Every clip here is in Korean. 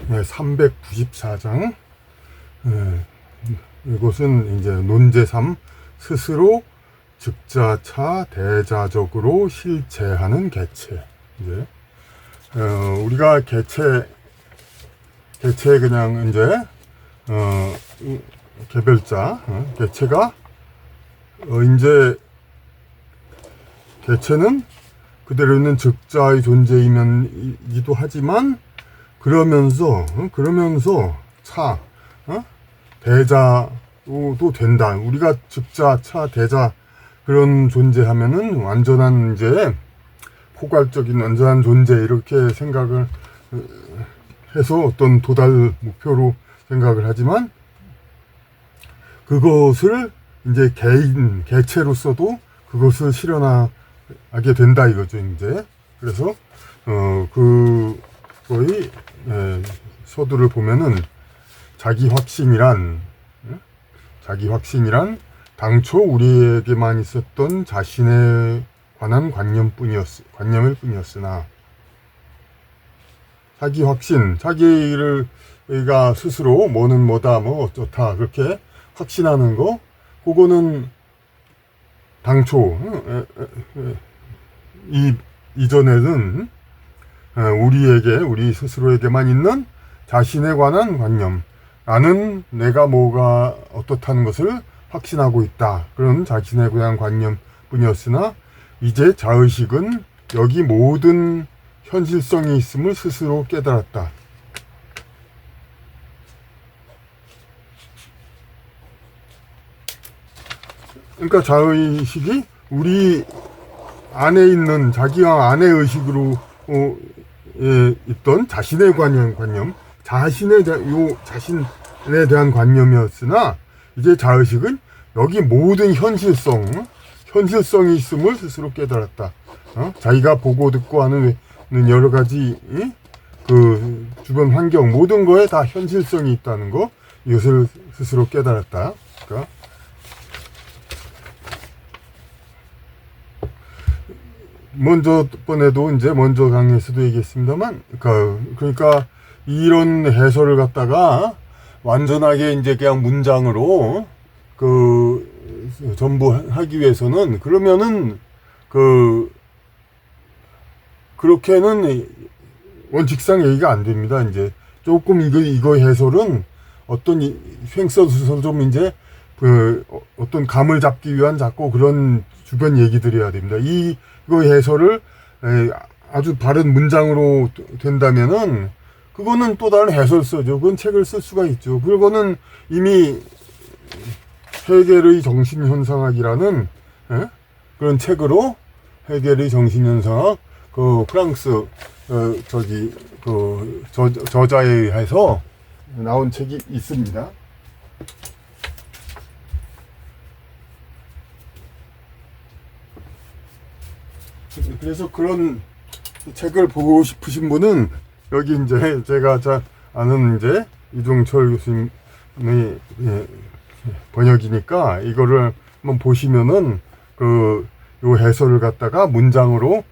394장. 이것은 이제 논제3 스스로 즉자차 대자적으로 실체하는 개체. 이제 우리가 개체 그냥 이제 개별자 개체가 이제 개체는 그대로 있는 즉자의 존재이기도 하지만 그러면서 차 대자도 된다. 우리가 즉자 차 대자 그런 존재하면은 완전한 이제 포괄적인 완전한 존재 이렇게 생각을 해서 어떤 도달 목표로 생각을 하지만 그것을 이제 개체로서도 그것을 실현하게 된다 이거죠 이제. 그래서 그거의 서두를 보면은 자기 확신이란 당초 우리에게만 있었던 자신에 관한 관념일 뿐이었으나 자기 확신, 자기가 스스로 뭐는 뭐다, 뭐 어쩌다 그렇게 확신하는 거, 그거는 당초 이전에는 우리 스스로에게만 있는 자신에 관한 관념, 나는 내가 뭐가 어떻다는 것을 확신하고 있다. 그런 자신에 관한 관념뿐이었으나 이제 자의식은 여기 모든 현실성이 있음을 스스로 깨달았다. 그러니까 자의식이 우리 안에 있는 자기와 안의 의식으로 있던 자신의 관념, 자신에 대한 관념이었으나 이제 자의식은 여기 모든 현실성이 있음을 스스로 깨달았다. 자기가 보고 듣고 하는 여러 가지 그 주변 환경 모든 거에 다 현실성이 있다는 거, 이것을 스스로 깨달았다. 그러니까 먼저 강의에서도 얘기했습니다만, 그러니까 이런 해설을 갖다가 완전하게 이제 그냥 문장으로 전부 하기 위해서는 그러면은 그렇게는 원칙상 얘기가 안 됩니다. 이제 조금 이거 해설은 어떤 횡설수설 좀 이제 어떤 감을 잡기 위한 자꾸 그런 주변 얘기들이어야 됩니다. 이거 해설을 아주 바른 문장으로 된다면은 그거는 또 다른 해설서죠. 그건 책을 쓸 수가 있죠. 그거는 이미 헤겔의 정신현상학이라는 그런 책으로 헤겔의 정신현상학 프랑스 저자에 의해서 나온 책이 있습니다. 그래서 그런 책을 보고 싶으신 분은 여기 이제 제가 잘 아는 이제 이종철 교수님의 번역이니까 이거를 한번 보시면은 요 해설을 갖다가 문장으로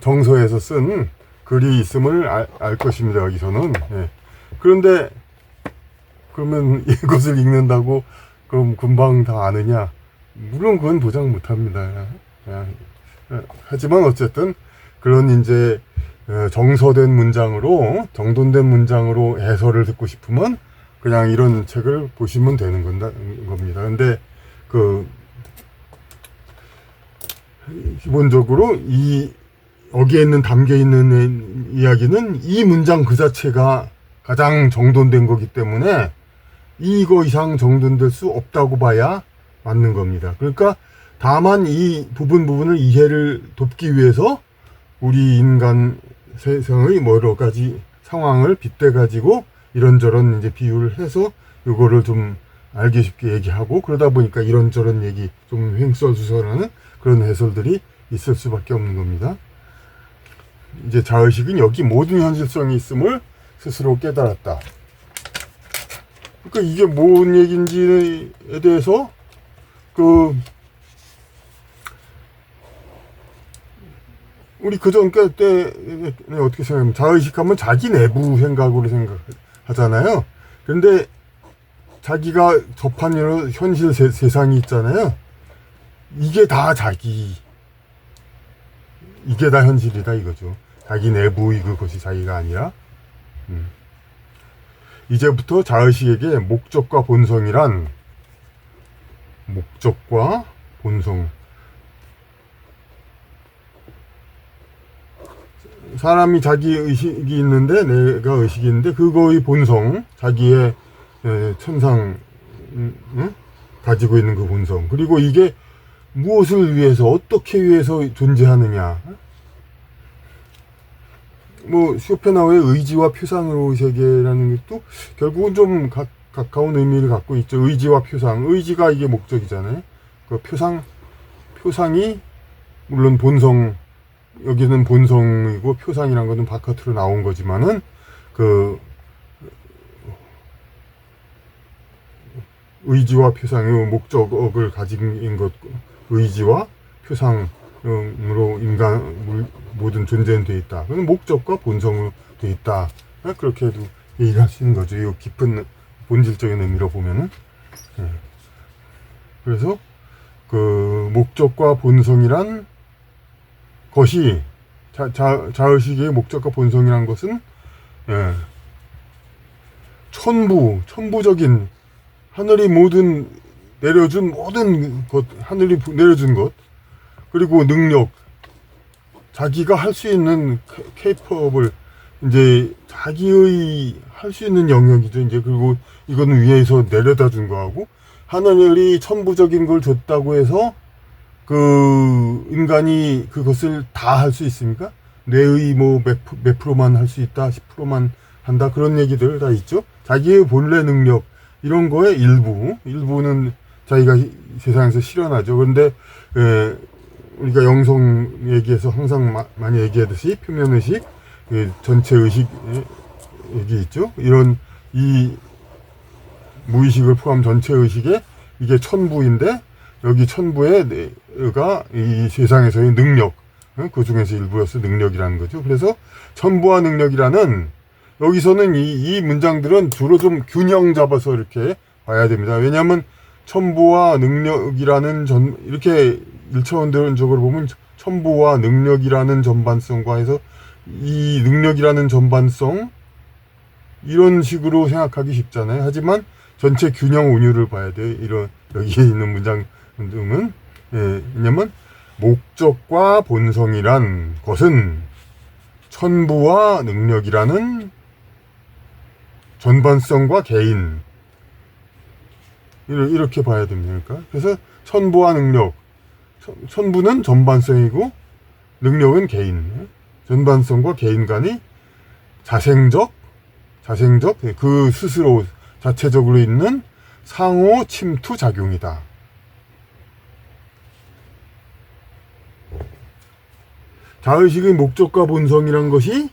정서에서 쓴 글이 있음을 알 것입니다. 여기서는. 그런데 그러면 이것을 읽는다고 그럼 금방 다 아느냐? 물론 그건 보장 못합니다. 하지만 어쨌든 그런 이제 정돈된 문장으로 해설을 듣고 싶으면 그냥 이런 책을 보시면 되는 겁니다. 근데 기본적으로 여기에 담겨 있는 이야기는 이 문장 그 자체가 가장 정돈된 거기 때문에 이거 이상 정돈될 수 없다고 봐야 맞는 겁니다. 그러니까 다만 이 부분을 이해를 돕기 위해서 우리 인간 세상의 여러 가지 상황을 빗대 가지고 이런저런 이제 비유를 해서 이거를 좀 알기 쉽게 얘기하고, 그러다 보니까 이런저런 얘기 좀 횡설수설하는 그런 해설들이 있을 수밖에 없는 겁니다. 이제 자의식은 여기 모든 현실성이 있음을 스스로 깨달았다. 그러니까 이게 뭔 얘기인지에 대해서 우리 그전 때 어떻게 생각하면 자의식하면 자기 내부 생각으로 생각하잖아요. 그런데 자기가 접한 이런 현실 세상이 있잖아요. 이게 다 이게 다 현실이다 이거죠. 자기 내부의 그것이 자기가 아니라. 이제부터 자의식에게 목적과 본성이란, 목적과 본성, 사람이 자기 의식이 있는데, 내가 의식이 있는데 그거의 본성, 자기의 천상 가지고 있는 그 본성, 그리고 이게 무엇을 위해서, 어떻게 위해서 존재하느냐. 뭐 쇼펜하우의 의지와 표상으로 세계라는 것도 결국은 좀 가까운 의미를 갖고 있죠. 의지와 표상, 의지가 이게 목적이잖아요. 그 표상이 물론 본성, 여기는 본성이고 표상이란 것은 바깥으로 나온 거지만은 그 의지와 표상의 목적을 가진 것, 의지와 표상으로 인간 모든 존재는 돼 있다. 그건 목적과 본성으로 돼 있다. 그렇게도 얘기할 수 있는 거죠. 이 깊은 본질적인 의미로 보면은. 그래서 그 목적과 본성이란 것이 자의식의 목적과 본성이란 것은 천부적인 하늘이 내려준 모든 것, 하늘이 내려준 것, 그리고 능력, 자기가 할 수 있는 케이퍼블, 이제 자기의 할 수 있는 영역이죠. 이제 그리고 이거는 위에서 내려다 준 거하고, 하늘이 천부적인 걸 줬다고 해서 그 인간이 그것을 다 할 수 있습니까? 뇌의 뭐 몇 프로만 할 수 있다, 10%만 한다, 그런 얘기들 다 있죠. 자기의 본래 능력, 이런 거의 일부는 자기가 세상에서 실현하죠. 그런데 우리가 영성 얘기에서 항상 많이 얘기하듯이 표면의식, 전체 의식 얘기 있죠. 이런 이 무의식을 포함 전체 의식에 이게 천부인데, 여기 천부가 이 세상에서의 능력, 그 중에서 일부로서 능력이라는 거죠. 그래서 천부와 능력이라는, 여기서는 이 문장들은 주로 좀 균형 잡아서 이렇게 봐야 됩니다. 왜냐하면 천부와 능력이라는 이렇게 1차원적으로 보면 천부와 능력이라는 전반성과 해서 이 능력이라는 전반성, 이런 식으로 생각하기 쉽잖아요. 하지만 전체 균형 운율을 봐야 돼요. 여기에 있는 문장 등은. 왜냐면 목적과 본성이란 것은 천부와 능력이라는 전반성과 개인, 이렇게 봐야 됩니다. 그래서 천부와 능력, 천부는 전반성이고 능력은 개인, 전반성과 개인 간이 자생적 그 스스로 자체적으로 있는 상호 침투 작용이다. 자의식의 목적과 본성이란 것이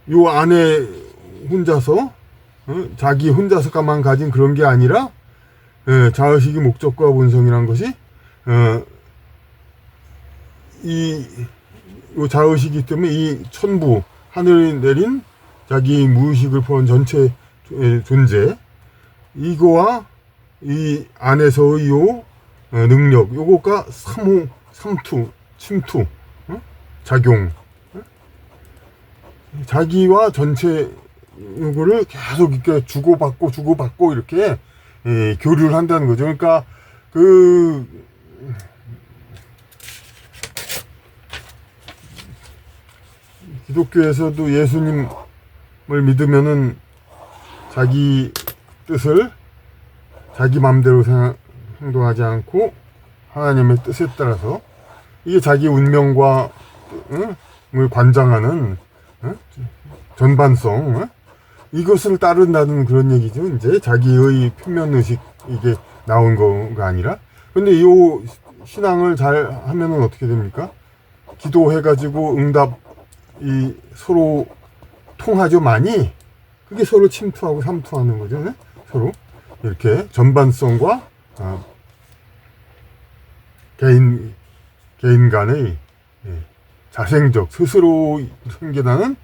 요 안에 혼자서, 자기 혼자서만 가진 그런 게 아니라, 자의식의 목적과 본성이란 것이, 요 자의식이기 때문에 이 천부, 하늘이 내린 자기 무의식을 포함한 전체 존재, 이거와 이 안에서의 요 능력, 요거가 침투, 작용, 자기와 전체 요거를 계속 이렇게 주고받고 이렇게 교류를 한다는 거죠. 그러니까 기독교에서도 예수님을 믿으면은 자기 뜻을 자기 마음대로 행동하지 않고 하나님의 뜻에 따라서, 이게 자기 운명과 을 관장하는 전반성, 이것을 따른다는 그런 얘기죠. 이제 자기의 표면의식, 이게 나온 거가 아니라. 근데 이 신앙을 잘 하면은 어떻게 됩니까? 기도해가지고 응답이 서로 통하죠, 많이. 그게 서로 침투하고 삼투하는 거죠. 네? 서로 이렇게 전반성과 개인 간의 자생적 스스로 생겨나는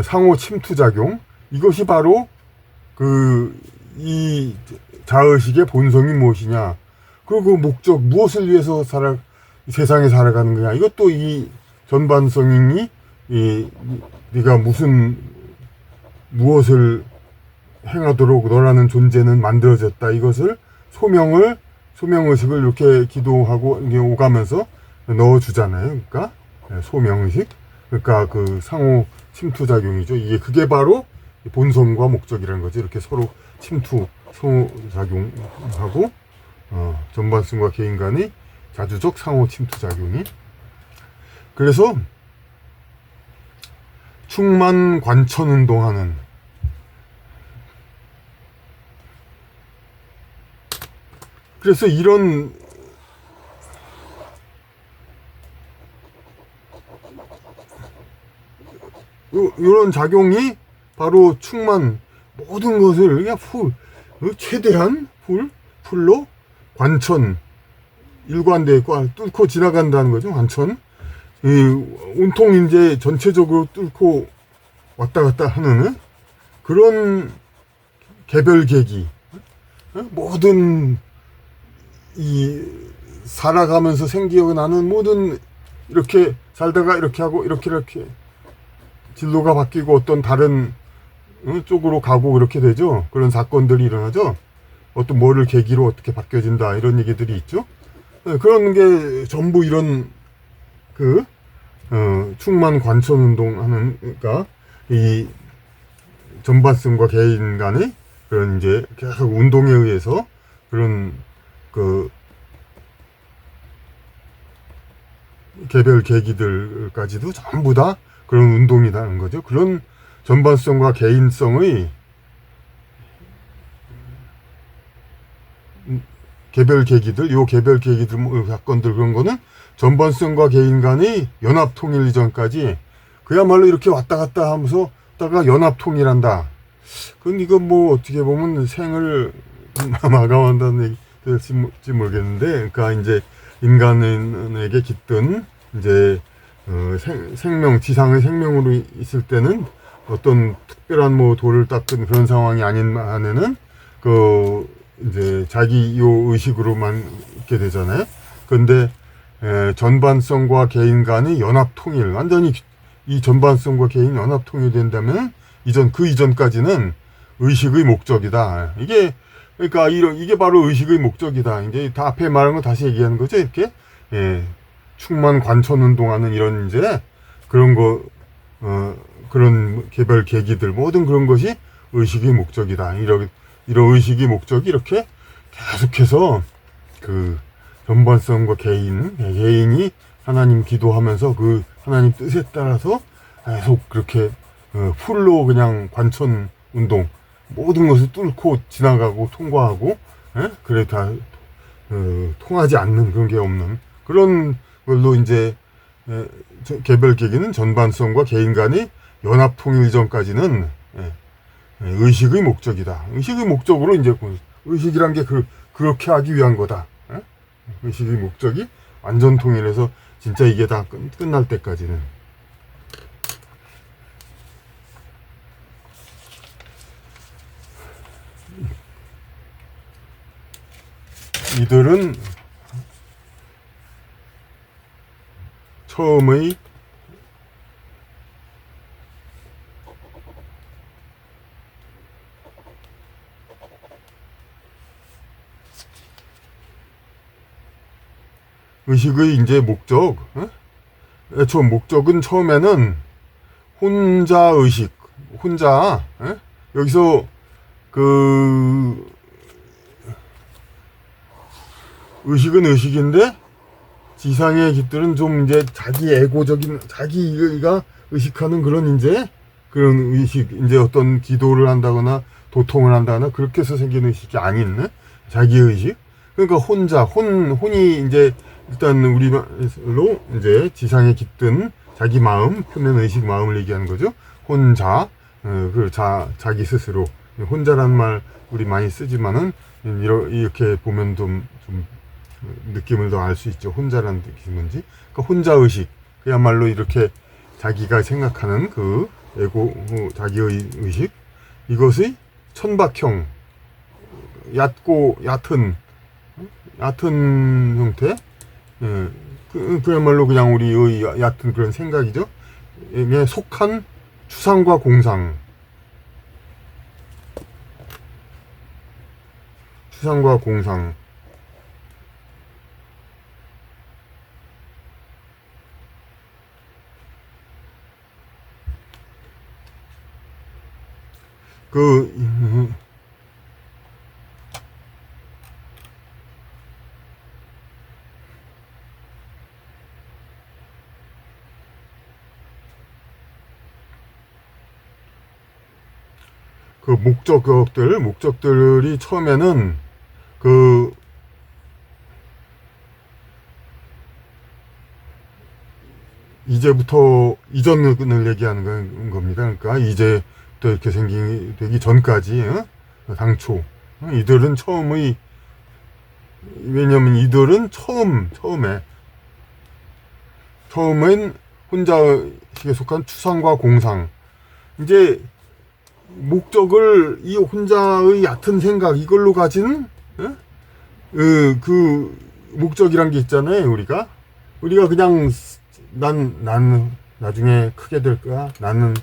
상호 침투 작용, 이것이 바로 이 자의식의 본성이 무엇이냐, 그리고 그 목적, 무엇을 위해서 세상에 살아가는 거냐, 이것도 이 전반성이 네가 무엇을 행하도록 너라는 존재는 만들어졌다, 이것을 소명의식을 이렇게 기도하고 이게 오가면서 넣어주잖아요. 그러니까 소명의식, 그러니까 그 상호 침투작용이죠. 그게 바로 본성과 목적이라는 거죠. 이렇게 서로 침투, 상호작용하고 전반성과 개인 간의 자주적 상호 침투작용이. 그래서 충만 관천 운동하는, 그래서 이런 작용이 바로 충만, 모든 것을 그냥 최대한 풀로 관천, 일관되게 뚫고 지나간다는 거죠. 관천, 온통 이제 전체적으로 뚫고 왔다 갔다 하는 그런 개별계기, 모든 살아가면서 생기어나는 모든, 이렇게 살다가 이렇게 하고 이렇게 진로가 바뀌고 어떤 다른 쪽으로 가고 그렇게 되죠. 그런 사건들이 일어나죠. 어떤 뭐를 계기로 어떻게 바뀌어진다, 이런 얘기들이 있죠. 그런 게 전부 이런 충만 관천 운동하는, 그러니까 이 전반성과 개인 간의 그런 이제 계속 운동에 의해서 그런 개별 계기들까지도 전부 다 그런 운동이라는 거죠. 그런 전반성과 개인성의 개별 계기들, 사건들, 그런 거는 전반성과 개인 간의 연합 통일 이전까지 그야말로 이렇게 왔다 갔다 하면서 다가 연합 통일한다. 그건 이건 뭐 어떻게 보면 생을 마감한다는 얘기 될지 모르겠는데, 그러니까 이제 인간에게 깃든 이제 지상의 생명으로 있을 때는 어떤 특별한 뭐 도를 닦은 그런 상황이 아닌 한에는 이제 자기 의식으로만 있게 되잖아요. 그런데 전반성과 개인 간의 연합 통일, 완전히 이 전반성과 개인 연합 통일된다면 그 이전까지는 의식의 목적이다. 그러니까 이게 바로 의식의 목적이다. 이제 다 앞에 말한 거 다시 얘기하는 거죠. 이렇게 충만 관천 운동하는 이런 이제 그런 그런 개별 계기들, 모든 그런 것이 의식의 목적이다. 이런 의식의 목적이 이렇게 계속해서 전반성과 개인이 하나님 기도하면서 그 하나님 뜻에 따라서 계속 그렇게 풀로 그냥 관천 운동, 모든 것을 뚫고 지나가고 통과하고, 그래 다 통하지 않는, 그런 게 없는 그런 걸로 이제 개별 계기는 전반성과 개인 간의 연합 통일 이전까지는 의식의 목적이다. 의식의 목적으로 이제 의식이란 게 그렇게 하기 위한 거다. 의식의 목적이 완전 통일해서 진짜 이게 다 끝날 때까지는. 이들은 처음의 의식의 이제 목적, 목적은 처음에는 혼자 의식, 여기서 의식은 의식인데 지상의 깃들은 좀 이제 자기 에고적인, 자기가 의식하는 그런 의식, 이제 어떤 기도를 한다거나 도통을 한다거나 그렇게 해서 생긴 의식이 아닌 자기 의식. 그러니까 혼이 이제 일단 우리말로 이제 지상에 깃든 자기 마음, 표면 의식 마음을 얘기하는 거죠. 혼자, 자기 스스로. 혼자라는 말 우리 많이 쓰지만은 이렇게 보면 좀 느낌을 더 알 수 있죠. 혼자라는 느낌이 뭔지. 그러니까 혼자의식. 그야말로 이렇게 자기가 생각하는 그 에고, 자기의 의식. 이것의 천박형, 얕은 형태. 예, 그야말로 그냥 우리의 얕은 그런 생각이죠. 에 속한 추상과 공상. 추상과 공상. 그, 그 목적들이 처음에는 그 이제부터 이전을 얘기하는 겁니다. 그러니까 이제부터 이렇게 되기 전까지, 당초 이들은 왜냐면 이들은 처음엔 혼자식에 속한 추상과 공상. 이제 목적을 이 혼자의 얕은 생각 이걸로 가진 그 목적이란 게 있잖아요. 우리가 그냥 난 나중에 크게 될 거야. 나는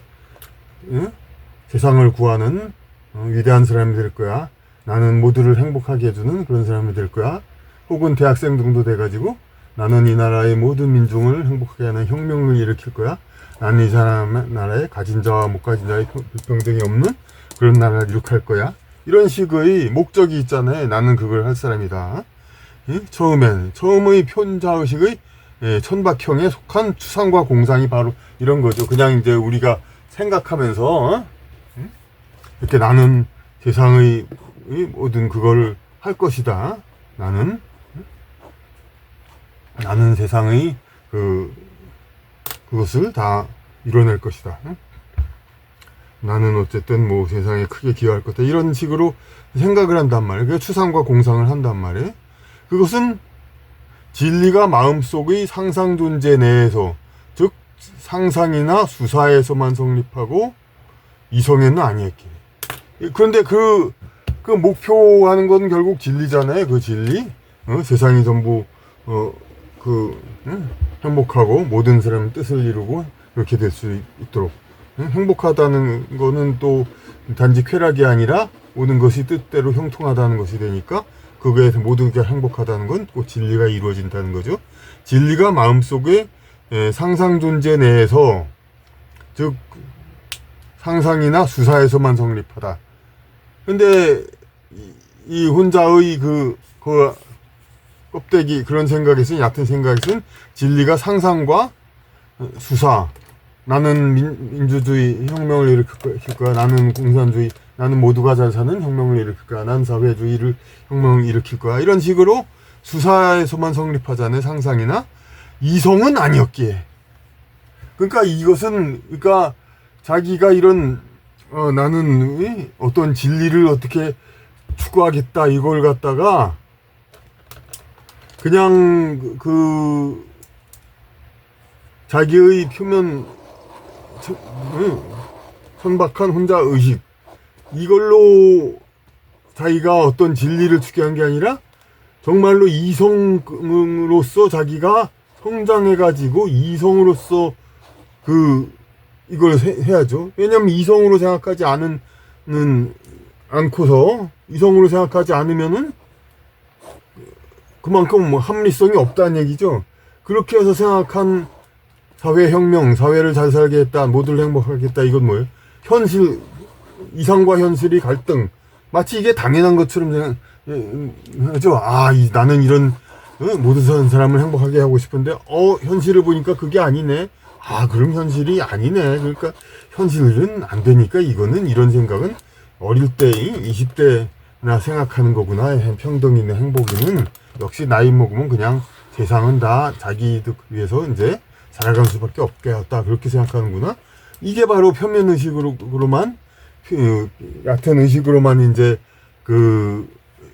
세상을 구하는 위대한 사람이 될 거야. 나는 모두를 행복하게 해주는 그런 사람이 될 거야. 혹은 대학생 정도 돼가지고 나는 이 나라의 모든 민중을 행복하게 하는 혁명을 일으킬 거야. 나는 이 나라에 가진 자와 못 가진 자의 불평등이 없는 그런 나라를 이룩할 거야. 이런 식의 목적이 있잖아요. 나는 그걸 할 사람이다. 처음의 편자의식의 천박형에 속한 추상과 공상이 바로 이런 거죠. 그냥 이제 우리가 생각하면서 이렇게 나는 세상의 모든 그걸 할 것이다. 나는 세상의 그것을 다 이뤄낼 것이다. 나는 어쨌든 뭐 세상에 크게 기여할 거다. 이런 식으로 생각을 한단 말이에요. 그러니까 추상과 공상을 한단 말이에요. 그것은 진리가 마음속의 상상 존재 내에서, 즉 상상이나 수사에서만 성립하고 이성에는 아니었기. 그런데 그 목표하는 건 결국 진리잖아요. 그 진리. 세상이 전부 행복하고 모든 사람의 뜻을 이루고 그렇게 될 수 있도록. 행복하다는 거는 또 단지 쾌락이 아니라 모든 것이 뜻대로 형통하다는 것이 되니까 그거에서 모두가 행복하다는 건 꼭 진리가 이루어진다는 거죠. 진리가 마음속에 상상 존재 내에서, 즉 상상이나 수사에서만 성립하다. 근데 이 혼자의 그 껍데기 그런 생각에서는, 얕은 생각에서는 진리가 상상과 수사, 나는 민주주의 혁명을 일으킬 거야. 나는 공산주의, 나는 모두가 잘 사는 혁명을 일으킬 거야. 나는 사회주의를 혁명을 일으킬 거야. 이런 식으로 수사에서만 성립하자는 상상이나 이성은 아니었기에. 그러니까 이것은, 그러니까 자기가 이런 나는 어떤 진리를 어떻게 추구하겠다 이걸 갖다가 그냥 자기의 표면 천박한 혼자 의식 이걸로 자기가 어떤 진리를 추구한 게 아니라 정말로 이성으로서 자기가 성장해가지고 이성으로서 이걸 해야죠. 왜냐면 이성으로 생각하지 않고서 이성으로 생각하지 않으면은 그만큼 뭐 합리성이 없다는 얘기죠. 그렇게 해서 생각한 사회혁명, 사회를 잘 살게 했다, 모두를 행복하게 했다, 이건 뭐예요? 이상과 현실이 갈등. 마치 이게 당연한 것처럼 생각하죠. 나는 이런, 모든 사람을 행복하게 하고 싶은데, 현실을 보니까 그게 아니네. 그럼 현실이 아니네. 그러니까, 현실은 안 되니까 이거는, 이런 생각은 어릴 때, 20대나 생각하는 거구나. 평등이나 행복이는. 역시 나이 먹으면 그냥 세상은 다 자기 이득 위해서 이제 살아갈 수밖에 없게 했다. 그렇게 생각하는구나. 이게 바로 표면 의식으로만, 얕은 의식으로만 이제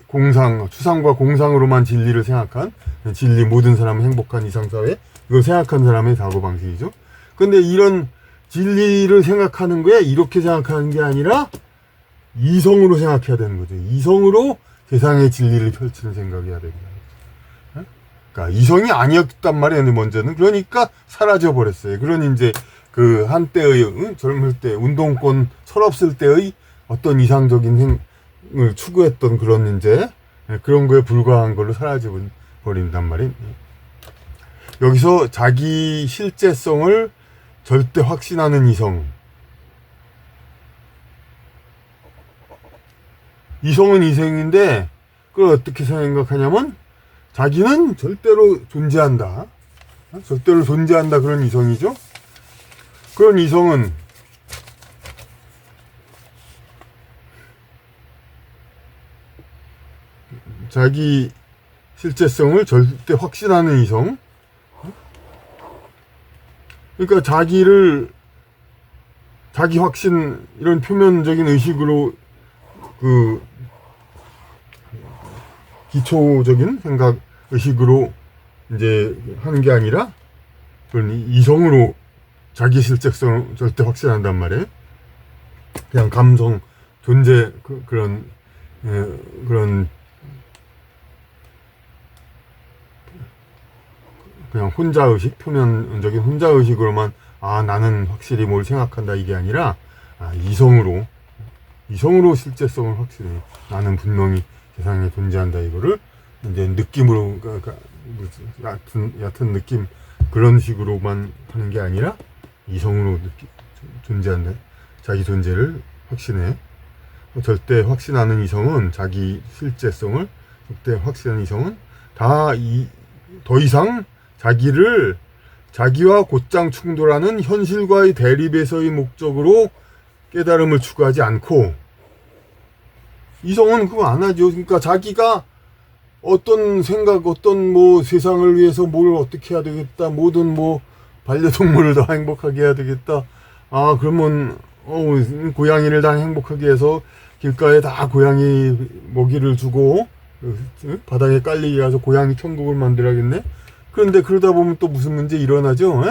공상, 추상과 공상으로만 진리를 생각한, 진리, 모든 사람은 행복한 이상사회, 이걸 생각한 사람의 사고방식이죠. 근데 이런 진리를 생각하는 거에 이렇게 생각하는 게 아니라 이성으로 생각해야 되는 거죠. 이성으로 세상의 진리를 펼치는 생각이어야 됩니다. 그러니까 이성이 아니었단 말이에요, 먼저는. 그러니까 사라져 버렸어요. 그런 이제 그 한때의 젊을 때 운동권 철없을 때의 어떤 이상적인 행을 추구했던 그런 이제 그런 거에 불과한 걸로 사라져 버린단 말이에요. 여기서 자기 실제성을 절대 확신하는 이성. 이성은 이성인데 그걸 어떻게 생각하냐면 자기는 절대로 존재한다. 절대로 존재한다. 그런 이성이죠. 그런 이성은 자기 실제성을 절대 확신하는 이성. 그러니까 자기 확신, 이런 표면적인 의식으로 그 기초적인 생각, 의식으로 이제 하는 게 아니라 그런 이성으로 자기 실제성을 절대 확신한단 말이에요. 그냥 감성, 존재, 그런 그냥 혼자의식, 표면적인 혼자의식으로만 나는 확실히 뭘 생각한다 이게 아니라 이성으로 실제성을 확실히 나는 분명히 세상에 존재한다 이거를 이제 느낌으로 얕은 느낌 그런 식으로만 하는 게 아니라 이성으로 존재한다. 자기 존재를 확신해. 절대 확신하는 이성은 자기 실제성을 절대 확신하는 이성은 더 이상 자기와 곧장 충돌하는 현실과의 대립에서의 목적으로 깨달음을 추구하지 않고, 이성은 그거 안 하죠. 그러니까 자기가 어떤 생각, 어떤 뭐 세상을 위해서 뭘 어떻게 해야 되겠다, 모든 뭐 반려동물을 다 행복하게 해야 되겠다. 그러면 고양이를 다 행복하게 해서 길가에 다 고양이 먹이를 주고 바닥에 깔리게 해서 고양이 천국을 만들어야겠네. 그런데 그러다 보면 또 무슨 문제 일어나죠?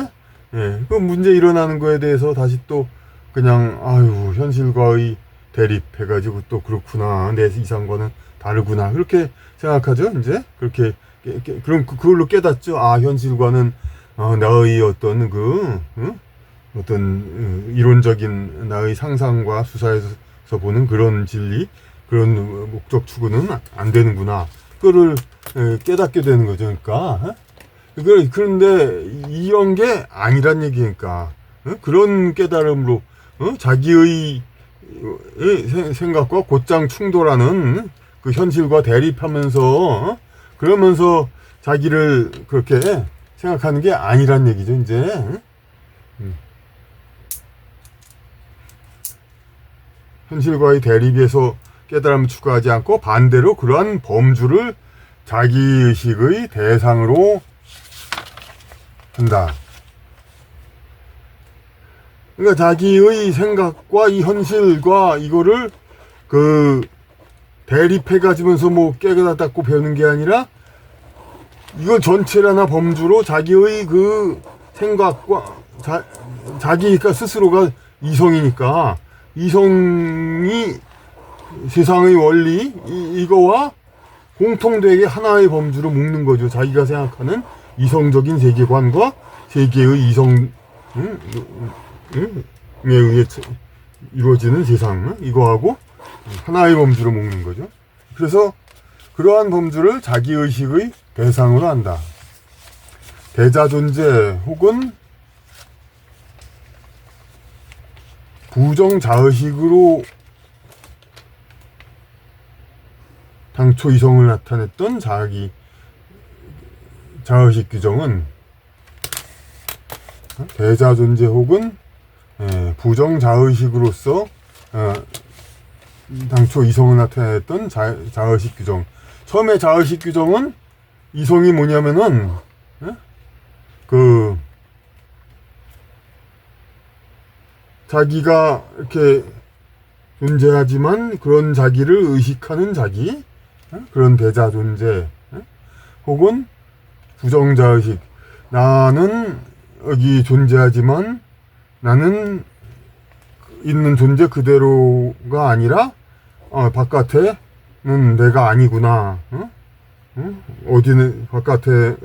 그 문제 일어나는 거에 대해서 다시 또 그냥 현실과의 대립해가지고 또 그렇구나, 내 이상과는 다르구나, 그렇게 생각하죠. 이제 그렇게 그럼 그걸로 깨닫죠. 현실과는 나의 어떤 어떤 이론적인 나의 상상과 수사에서 보는 그런 진리, 그런 목적 추구는 안 되는구나. 그거를 깨닫게 되는 거죠. 그러니까 그런데 이런 게 아니란 얘기니까 그런 깨달음으로 자기의 생각과 곧장 충돌하는 그 현실과 대립하면서 그러면서 자기를 그렇게 생각하는 게 아니란 얘기죠. 이제 현실과의 대립에서 깨달음을 추구하지 않고 반대로 그러한 범주를 자기의식의 대상으로 한다. 그러니까 자기의 생각과 이 현실과 이거를 대립해 가지면서 뭐 깨닫고 배우는 게 아니라 이걸 전체를 하나 범주로 자기의 그 생각과 자기가 스스로가 이성이니까 이성이 세상의 원리 이거와 공통되게 하나의 범주로 묶는 거죠. 자기가 생각하는 이성적인 세계관과 세계의 이성에 의해 이루어지는 세상, 이거하고 하나의 범주로 묶는 거죠. 그래서 그러한 범주를 자기의식의 대상으로 한다. 대자존재 혹은 부정자의식으로 당초 이성을 나타냈던 자기 자의식 규정은 대자존재 혹은 부정자의식으로서 당초 이성을 나타냈던 자의식 규정. 처음에 자의식 규정은 이성이 뭐냐면은 자기가 이렇게 존재하지만 그런 자기를 의식하는 자기, 그런 대자 존재, 혹은 부정자의식, 나는 여기 존재하지만 나는 있는 존재 그대로가 아니라 바깥에는 내가 아니구나. 어디는 바깥에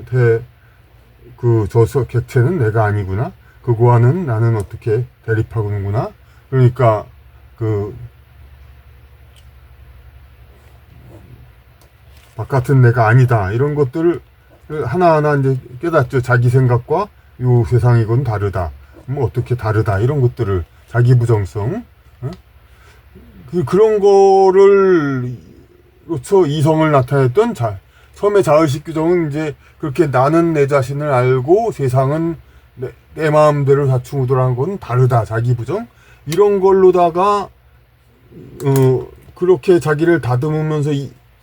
저 객체는 내가 아니구나. 그거와는 나는 어떻게 대립하는구나. 그러니까 바깥은 내가 아니다. 이런 것들을 하나하나 이제 깨닫죠. 자기 생각과 요 세상이건 다르다. 뭐 어떻게 다르다. 이런 것들을 자기 부정성. 그런 거를 그렇죠. 이성을 나타냈던 처음에 자의식 규정은 이제 그렇게 나는 내 자신을 알고 세상은 내 마음대로 자충우돌하는 건 다르다. 자기 부정. 이런 걸로다가 그렇게 자기를 다듬으면서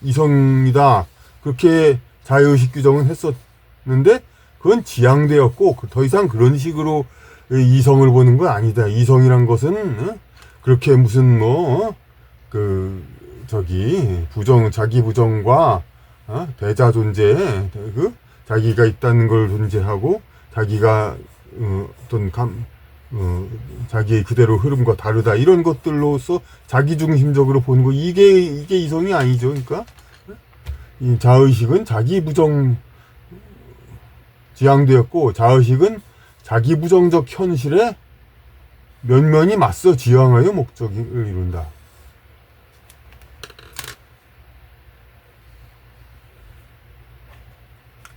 이성이다. 그렇게 자의식 규정은 했었는데 그건 지양되었고 더 이상 그런 식으로 이성을 보는 건 아니다. 이성이란 것은 그렇게 무슨 자기 부정과 대자 존재, 자기가 있다는 걸 존재하고 자기가 어떤 자기의 그대로 흐름과 다르다 이런 것들로서 자기중심적으로 보는 거 이게 이성이 아니죠. 그러니까 이 자의식은 자기 부정 지향되었고 자의식은 자기 부정적 현실에 면면이 맞서 지향하여 목적을 이룬다.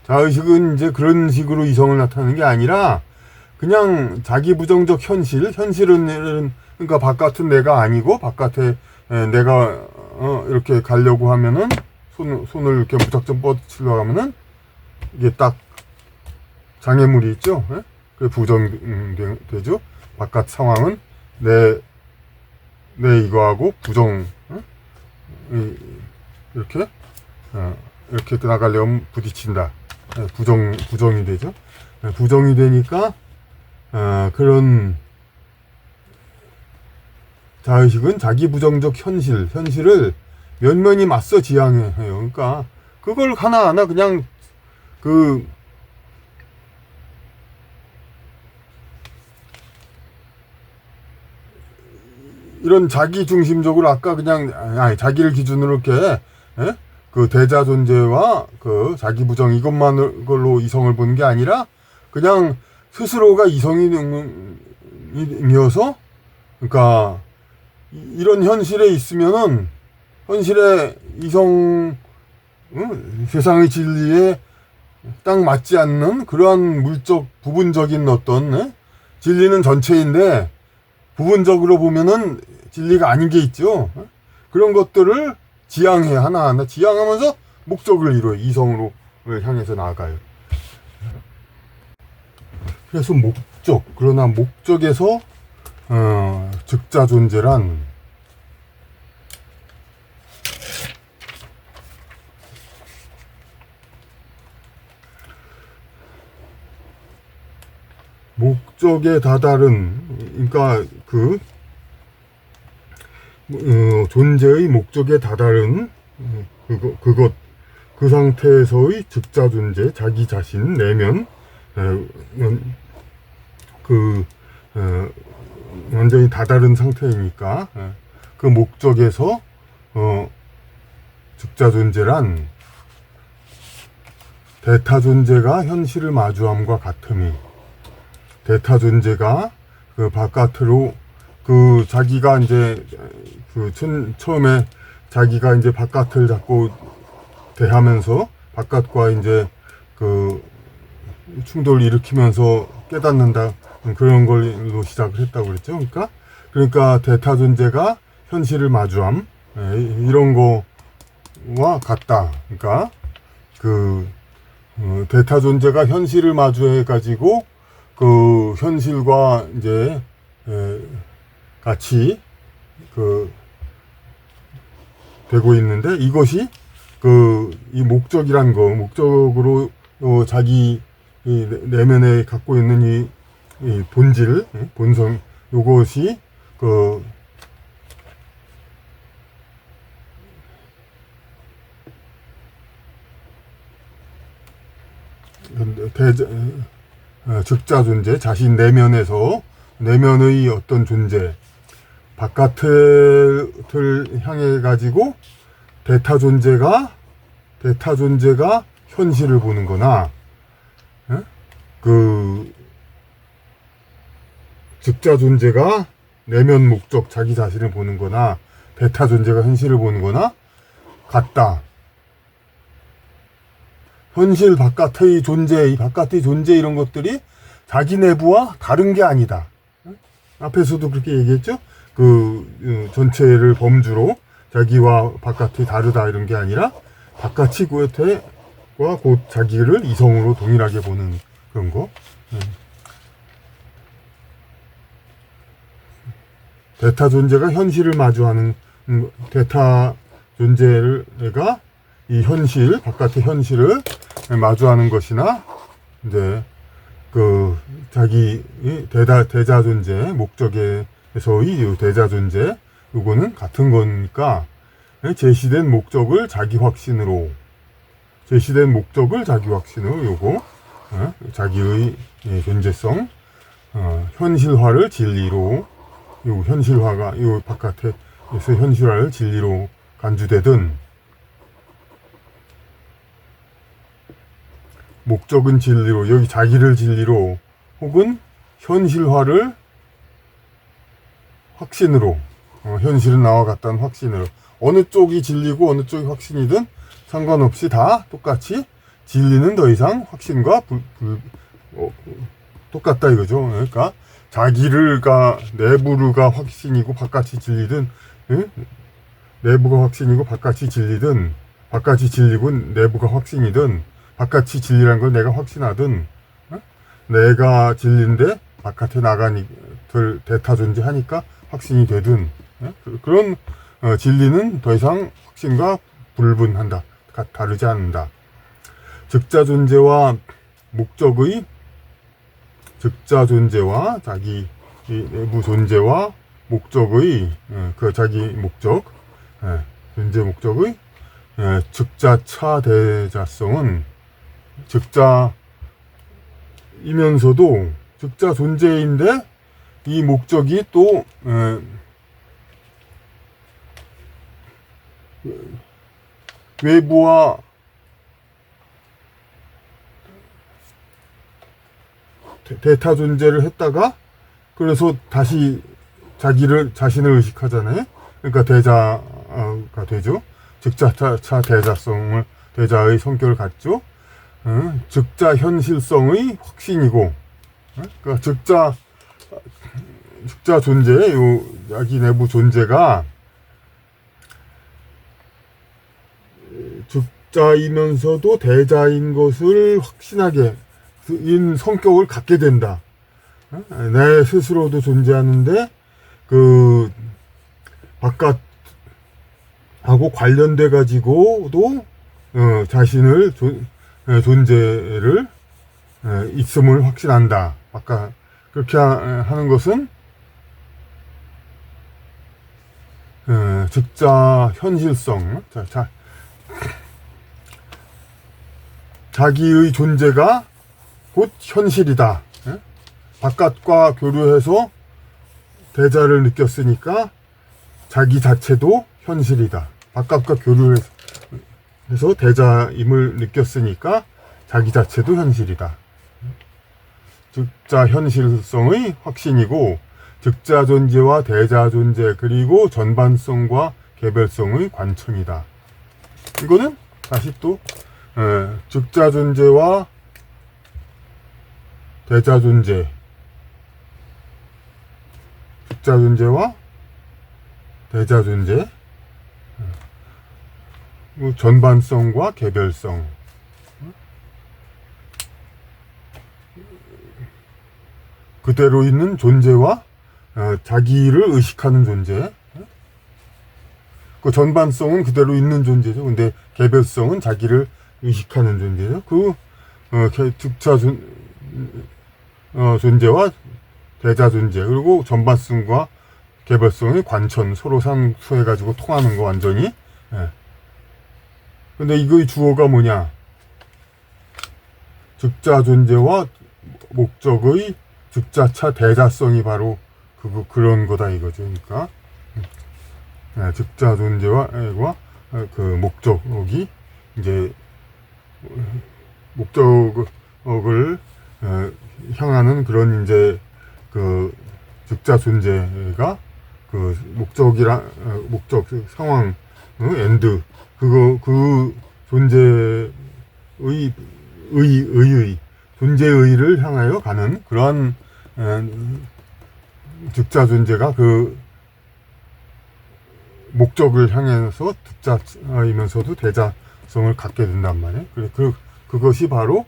자의식은 이제 그런 식으로 이성을 나타내는 게 아니라 그냥 자기 부정적 현실은 그러니까 바깥은 내가 아니고 바깥에 내가 이렇게 가려고 하면은 손을 이렇게 무작정 뻗치려고 하면은 이게 딱 장애물이 있죠. 그게 부정되죠. 바깥 상황은 내 이거하고 부정 이렇게 나가려면 부딪힌다. 부정이 되죠. 부정이 되니까 그런 자의식은 자기 부정적 현실을 면면이 맞서 지향해요. 그러니까 그걸 하나하나 그냥 이런 자기 중심적으로 아까 그냥 자기를 기준으로 이렇게 대자 존재와 자기 부정 이것만으로 이성을 보는 게 아니라 그냥 스스로가 이성이어서 그러니까 이런 현실에 있으면은 현실의 세상의 진리에 딱 맞지 않는 그러한 부분적인 어떤 진리는 전체인데 부분적으로 보면은 진리가 아닌 게 있죠. 그런 것들을 지향해 하나하나 지향하면서 목적을 이루어요. 이성으로 향해서 나아가요. 그래서 그러나 목적에서 즉자 존재란 목적에 다다른 그러니까 존재의 목적에 다다른 그 상태에서의 즉자 존재, 자기 자신, 내면 완전히 다다른 상태이니까 그 목적에서 즉자 존재란 대타 존재가 현실을 마주함과 같음이 대타 존재가 바깥으로 자기가 이제 처음에 자기가 이제 바깥을 자꾸 대하면서 바깥과 이제 충돌을 일으키면서 깨닫는다 그런 걸로 시작을 했다고 그랬죠. 그러니까 대타 존재가 현실을 마주함 이런 거와 같다. 그러니까 대타 존재가 현실을 마주해 가지고 현실과 이제 같이 되고 있는데 이것이 이 목적이란 목적으로 자기 내면에 갖고 있는 이 본질, 본성 요것이 즉자 존재, 자신 내면의 어떤 존재, 바깥을 향해 가지고 대타 존재가 현실을 보는 거나, 그 즉자 존재가 내면 목적 자기 자신을 보는 거나 대타 존재가 현실을 보는 거나 같다. 현실 바깥의 존재, 이런 것들이 자기 내부와 다른 게 아니다. 앞에서도 그렇게 얘기했죠? 전체를 범주로 자기와 바깥이 다르다 이런 게 아니라 바깥이 곧 자기를 이성으로 동일하게 보는 그런 거. 대타 존재가 현실을 마주하는, 대타 존재가 이 현실, 바깥의 현실을 마주하는 것이나, 이제, 자기, 대자 존재, 목적에서의 대자 존재, 요거는 같은 거니까, 제시된 목적을 자기 확신으로, 요거, 자기의 존재성, 현실화를 진리로, 요 현실화가, 요 바깥에서 현실화를 진리로 간주되든, 목적은 진리로, 여기 자기를 진리로, 혹은 현실화를 확신으로, 현실은 나와 같다는 확신으로, 어느 쪽이 진리고 어느 쪽이 확신이든 상관없이 다 똑같이 진리는 더 이상 확신과 똑같다 이거죠. 그러니까 내부가 확신이고 바깥이 진리든, 내부가 확신이고 바깥이 진리든, 바깥이 진리고 내부가 확신이든, 바깥이 진리란 걸 내가 확신하든, 내가 진리인데 바깥에 나가니 대타 존재하니까 확신이 되든, 그런 진리는 더 이상 확신과 불분한다, 다르지 않는다. 즉자 존재와 목적의, 즉자 존재와 자기 내부 존재와 목적의 자기 목적, 존재 목적의 즉자차 대자성은 즉자이면서도 즉자 존재인데 이 목적이 또 외부와 대타 존재를 했다가 그래서 다시 자신을 의식하잖아요. 그러니까 대자가 되죠. 즉자차 대자의 성격을 갖죠. 즉자 현실성의 확신이고, 그러니까 즉자 존재, 요 자기 내부 존재가 즉자이면서도 대자인 것을 확신하게 인 성격을 갖게 된다. 내 스스로도 존재하는데 바깥하고 관련돼 가지고도 자신을 존재를 있음을 확신한다. 아까 그렇게 하는 것은 즉자 현실성, 자기의 존재가 곧 현실이다. 바깥과 교류해서 대자를 느꼈으니까 자기 자체도 현실이다. 바깥과 교류해서 대자임을 느꼈으니까 자기 자체도 현실이다. 즉자 현실성의 확신이고, 즉자 존재와 대자 존재 그리고 전반성과 개별성의 관청이다. 이거는 다시 또 즉자 존재와 대자 존재, 즉자 존재와 대자 존재, 전반성과 개별성, 그대로 있는 존재와 자기를 의식하는 존재. 그 전반성은 그대로 있는 존재죠. 근데 개별성은 자기를 의식하는 존재죠. 즉자 존재와 대자 존재, 그리고 전반성과 개별성의 관천, 서로 상수해가지고 통하는 거 완전히. 근데 이거의 주어가 뭐냐? 즉자 존재와 목적의 즉자차 대자성이 바로 그런 거다 이거죠. 그러니까 즉자 존재와 그 목적이 이제 목적을 향하는 그런 이제 그 즉자 존재가 그 목적 상황 엔드 그 존재의 존재의를 향하여 가는 그러한 즉자 존재가 그 목적을 향해서 즉자이면서도 대자성을 갖게 된단 말이에요. 그것이 바로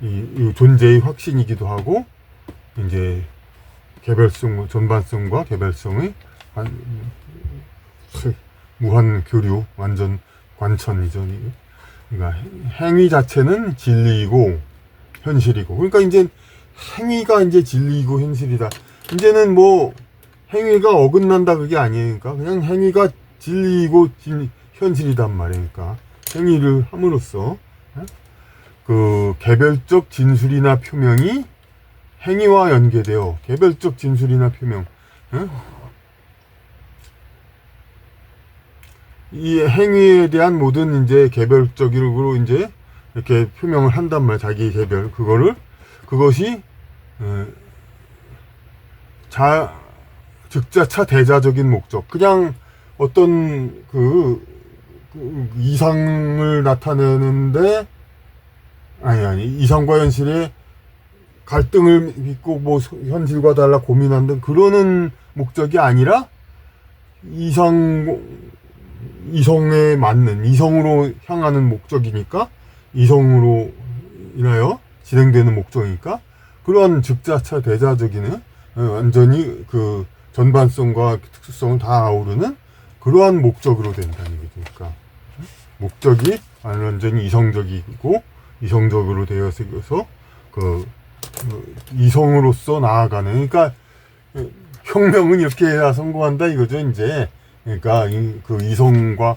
이 존재의 확신이기도 하고 이제 개별성, 전반성과 개별성의 무한 교류, 완전 관천이죠. 그러니까 행위 자체는 진리이고 현실이고. 그러니까 이제 행위가 이제 진리이고 현실이다. 이제는 뭐 행위가 어긋난다 그게 아니에요. 그러니까 그냥 행위가 진리이고 현실이단 말이에요. 그러니까 행위를 함으로써 그 개별적 진술이나 표명이 행위와 연계되어 개별적 진술이나 표명 이 행위에 대한 모든 이제 개별적으로 이제 이렇게 표명을 한단 말이에요. 자기 개별 그것이 즉자차 대자적인 목적 그냥 어떤 그 이상을 나타내는데 이상과 현실의 갈등을 빚고 뭐 현실과 달라 고민한다는 그러는 목적이 아니라 이성에 맞는 이성으로 향하는 목적이니까 이성으로 인하여 진행되는 목적이니까 그런 즉자차 대자적인 완전히 그 전반성과 특수성을 다 아우르는 그러한 목적으로 된다는 거죠. 그러니까 목적이 완전히 이성적이고 이성적으로 되어서 그 이성으로서 나아가는 그러니까 혁명은 이렇게 해야 성공한다 이거죠. 이제 그러니까 그 이성과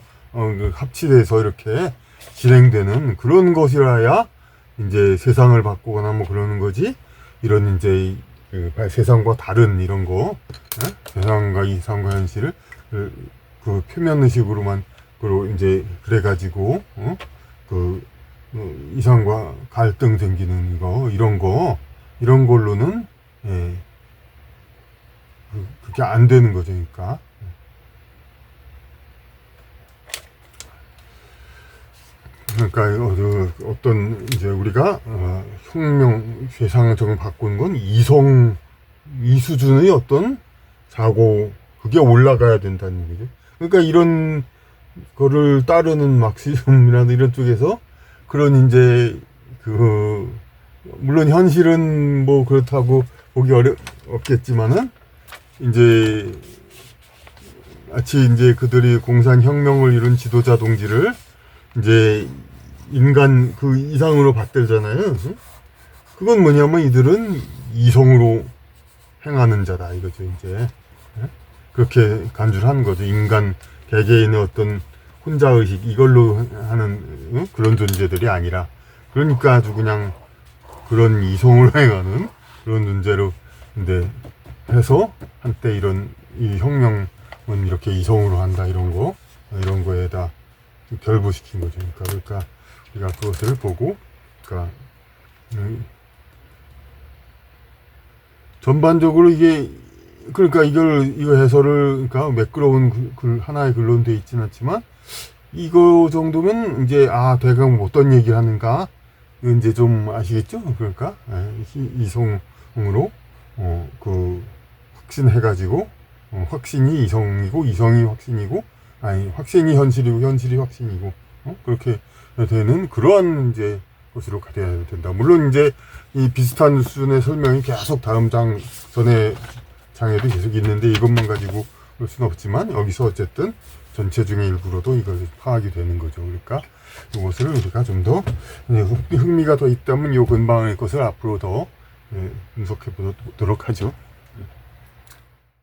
합치돼서 이렇게 진행되는 그런 것이라야 이제 세상을 바꾸거나 뭐 그러는 거지. 이런 이제 세상과 다른 이런 거, 세상과 이상과 현실을 그 표면 의식으로만 이제 그래가지고 그 이상과 갈등 생기는 거 이런 걸로는 그게 안 되는 거죠. 그러니까 어떤 이제 우리가 혁명 세상을 좀 바꾸는 건 이 수준의 어떤 사고 그게 올라가야 된다는 거죠. 그러니까 이런 거를 따르는 막시즘이라는 이런 쪽에서 그런 이제 물론 현실은 뭐 그렇다고 보기 없겠지만은 이제 마치 이제 그들이 공산혁명을 이룬 지도자 동지를 이제 인간 그 이상으로 받들잖아요. 그건 뭐냐면 이들은 이성으로 행하는 자다 이거죠. 이제 그렇게 간주를 하는 거죠. 인간 개개인의 어떤 혼자의식 이걸로 하는 그런 존재들이 아니라 그러니까 아주 그냥 그런 이성으로 행하는 그런 존재로 근데 해서 한때 이 혁명은 이렇게 이성으로 한다 이런 거에다 결부시킨 거죠. 그러니까 우리가 그것을 보고 전반적으로 그러니까 이거 해설을 그러니까 매끄러운 하나의 글로 돼 있지는 않지만 이거 정도면 이제 대강 어떤 얘기를 하는가 이제 좀 아시겠죠? 그러니까 이성으로 그 확신해가지고 확신이 이성이고 이성이 확신이고 확신이 현실이고 현실이 확신이고 그렇게 되는 그러한 이제 것으로 가야 된다. 물론 이제 이 비슷한 수준의 설명이 계속 다음 전에 장에도 계속 있는데 이것만 가지고 볼 수는 없지만 여기서 어쨌든 전체 중에 일부로도 이걸 파악이 되는 거죠. 그러니까 이것을 우리가 좀 더 흥미가 더 있다면 요 근방의 것을 앞으로 더 분석해 보도록 하죠.